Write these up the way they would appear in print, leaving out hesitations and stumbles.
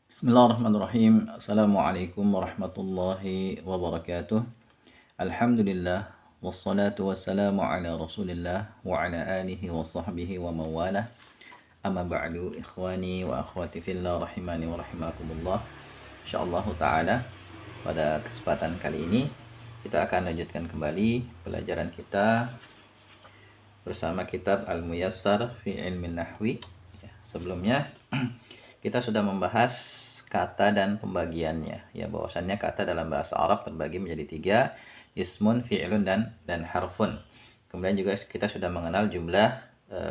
Bismillahirrahmanirrahim. Assalamualaikum warahmatullahi wabarakatuh. Alhamdulillah wassalatu wassalamu ala Rasulillah wa ala alihi wa sahbihi wa mawalah. Amma ba'du, ikhwani wa akhwati fillah rahimani wa rahimakumullah. Insyaallah taala pada kesempatan kali ini kita akan lanjutkan kembali pelajaran kita bersama kitab Al-Muyassar fi Ilmin Nahwi. Sebelumnya kita sudah membahas kata dan pembagiannya, ya, bahwasannya kata dalam bahasa Arab terbagi menjadi tiga: ismun, fi'lun, dan harfun. Kemudian juga kita sudah mengenal jumlah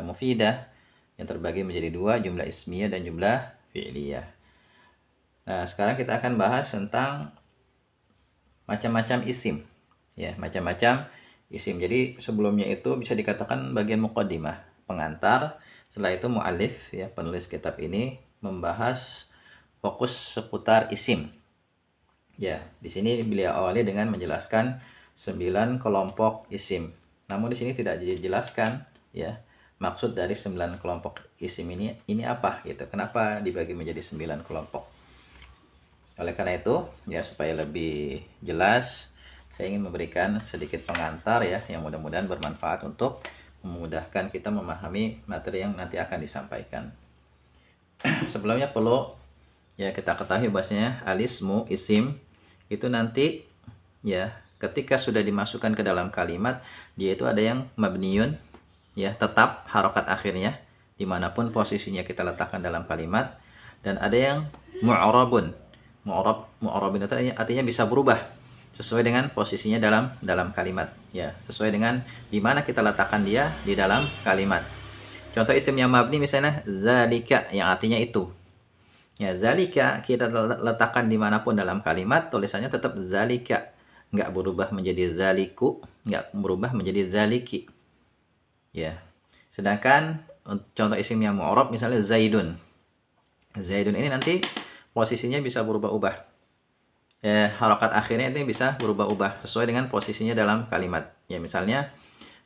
mufidah yang terbagi menjadi dua, jumlah ismiyah dan jumlah fi'liyah. Nah, sekarang kita akan bahas tentang macam-macam isim, ya, macam-macam isim. Jadi sebelumnya itu bisa dikatakan bagian muqaddimah, pengantar. Setelah itu mu'allif, ya, penulis kitab ini membahas fokus seputar isim. Ya, di sini beliau awali dengan menjelaskan 9 kelompok isim. Namun di sini tidak dijelaskan, ya, maksud dari 9 kelompok isim ini apa gitu. Kenapa dibagi menjadi 9 kelompok? Oleh karena itu, ya, supaya lebih jelas, saya ingin memberikan sedikit pengantar, ya, yang mudah-mudahan bermanfaat untuk memudahkan kita memahami materi yang nanti akan disampaikan. Sebelumnya perlu, ya, kita ketahui bahwasanya alismu, isim, itu nanti, ya, ketika sudah dimasukkan ke dalam kalimat, dia itu ada yang mabniyun, ya, tetap harokat akhirnya dimanapun posisinya kita letakkan dalam kalimat, dan ada yang mu'arabun. Mu'arabun itu artinya bisa berubah sesuai dengan posisinya dalam kalimat, ya, sesuai dengan di mana kita letakkan dia di dalam kalimat. Contoh isim yang mabni misalnya zalika, yang artinya itu. Ya, zalika kita letakkan dimanapun dalam kalimat, tulisannya tetap zalika, nggak berubah menjadi zaliku, nggak berubah menjadi zaliki. Ya. Sedangkan contoh isim yang mu'rab misalnya zaidun. Zaidun ini nanti posisinya bisa berubah-ubah. Ya, harokat akhirnya itu bisa berubah-ubah sesuai dengan posisinya dalam kalimat. Ya, misalnya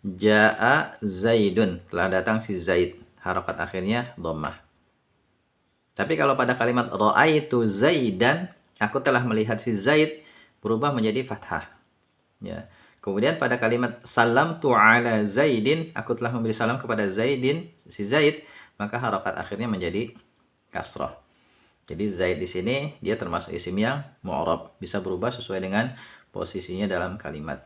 Ja'a Zaidun, telah datang si Zaid, harokat akhirnya dhammah. Tapi kalau pada kalimat ra'aitu Zaidan, aku telah melihat si Zaid, berubah menjadi fathah. Ya. Kemudian pada kalimat salamtu ala Zaidin, aku telah memberi salam kepada Zaidin, si Zaid, maka harokat akhirnya menjadi kasrah. Jadi Zaid di sini dia termasuk isim yang mu'rab, bisa berubah sesuai dengan posisinya dalam kalimat.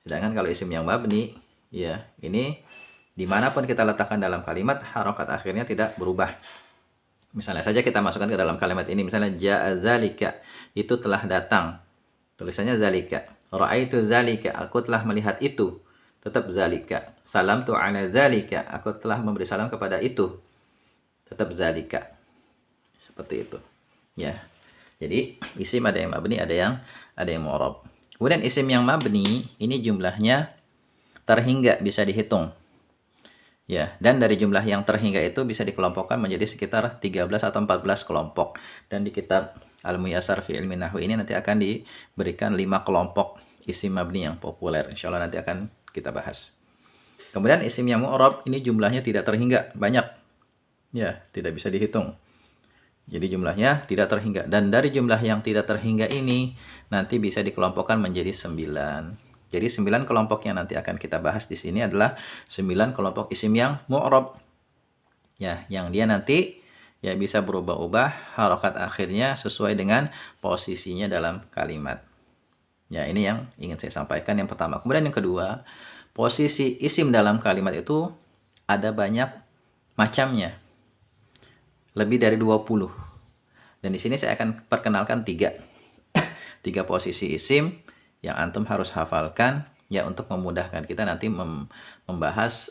Sedangkan kalau isim yang mabni, ya, ini dimanapun kita letakkan dalam kalimat, harokat akhirnya tidak berubah. Misalnya saja kita masukkan ke dalam kalimat ini, misalnya ja'a zalika, itu telah datang, tulisannya zalika. Ra'aitu zalika, aku telah melihat itu, tetap zalika. Salamtu ala zalika, aku telah memberi salam kepada itu, tetap zalika. Seperti itu, ya. Jadi isim ada yang mabni, ada yang mu'rab. Kemudian isim yang mabni ini jumlahnya terhingga, bisa dihitung. Ya, dan dari jumlah yang terhingga itu bisa dikelompokkan menjadi sekitar 13 atau 14 kelompok. Dan di kitab Al-Muyassar fi Ilmin Nahwi ini nanti akan diberikan 5 kelompok isim mabni yang populer. Insya Allah nanti akan kita bahas. Kemudian isim yang mu'rab ini jumlahnya tidak terhingga, banyak. Ya, tidak bisa dihitung. Jadi jumlahnya tidak terhingga. Dan dari jumlah yang tidak terhingga ini nanti bisa dikelompokkan menjadi 9. Jadi 9 kelompok yang nanti akan kita bahas di sini adalah 9 kelompok isim yang mu'rab. Ya, yang dia nanti, ya, bisa berubah-ubah harokat akhirnya sesuai dengan posisinya dalam kalimat. Ya, ini yang ingin saya sampaikan yang pertama. Kemudian yang kedua, posisi isim dalam kalimat itu ada banyak macamnya. Lebih dari 20. Dan di sini saya akan perkenalkan 3 posisi isim yang antum harus hafalkan, ya, untuk memudahkan kita nanti membahas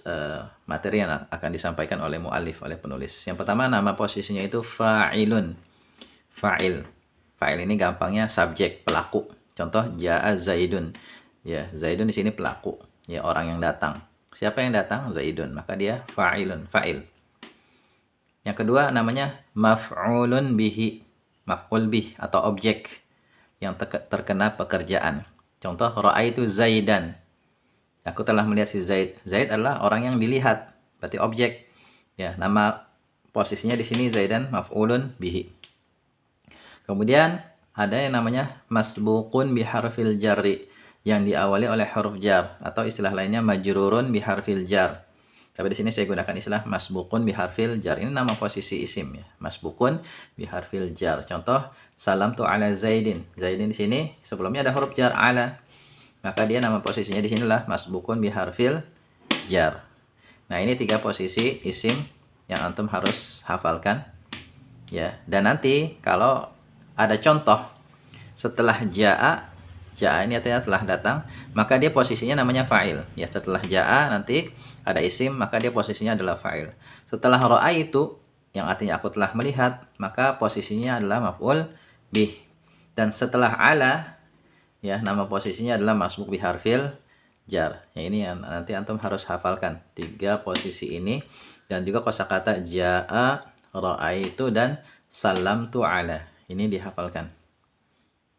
materi yang akan disampaikan oleh mu'allif, oleh penulis. Yang pertama, nama posisinya itu fa'ilun. Fa'il. Fa'il ini gampangnya subjek, pelaku. Contoh ja'a Zaidun. Ya, Zaidun di sini pelaku, ya, orang yang datang. Siapa yang datang? Zaidun. Maka dia fa'ilun, fa'il. Yang kedua namanya maf'ulun bihi. Maf'ul bih atau objek yang terkena pekerjaan. Contoh ra'aitu Zaidan. Aku telah melihat si Zaid. Zaid adalah orang yang dilihat, berarti objek. Ya, nama posisinya di sini Zaidan maf'ulun bihi. Kemudian ada yang namanya masbuqun biharfil jarri, yang diawali oleh huruf jar, atau istilah lainnya majrurun biharfil jar. Tapi di sini saya gunakan istilah masbuqun biharfil jar. Ini nama posisi isim ya. Masbuqun biharfil jar. Contoh, salam tu ala Zaidin. Zaidin di sini sebelumnya ada huruf jar ala. Maka dia nama posisinya di sinilah masbuqun biharfil jar. Nah, ini 3 posisi isim yang antum harus hafalkan ya. Dan nanti kalau ada contoh setelah jaa ini artinya telah datang, maka dia posisinya namanya fa'il ya. Setelah jaa nanti ada isim, maka dia posisinya adalah fa'il. Setelah ra'aitu, yang artinya aku telah melihat, maka posisinya adalah maf'ul bih. Dan setelah ala ya, nama posisinya adalah masbuk biharfil jar. Ya, ini yang nanti antum harus hafalkan 3 posisi ini, dan juga kosakata jaa, ra'aitu, dan salamtu ala. Ini dihafalkan.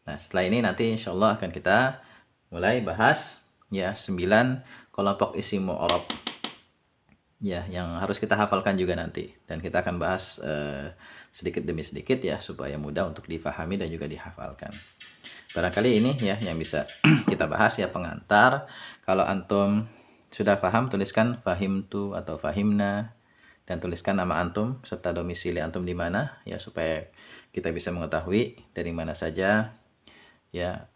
Nah, setelah ini nanti insyaallah akan kita mulai bahas ya 9 kelompok isim mu'rab. Ya, yang harus kita hafalkan juga nanti, dan kita akan bahas sedikit demi sedikit ya, supaya mudah untuk difahami dan juga dihafalkan. Barangkali ini ya yang bisa kita bahas ya, pengantar. Kalau antum sudah paham, tuliskan fahimtu atau fahimna, dan tuliskan nama antum serta domisili antum di mana ya, supaya kita bisa mengetahui dari mana saja ya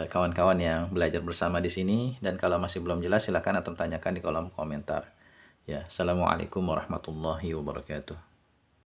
kawan-kawan yang belajar bersama di sini. Dan kalau masih belum jelas, silakan antum tanyakan di kolom komentar. Ya, assalamualaikum warahmatullahi wabarakatuh.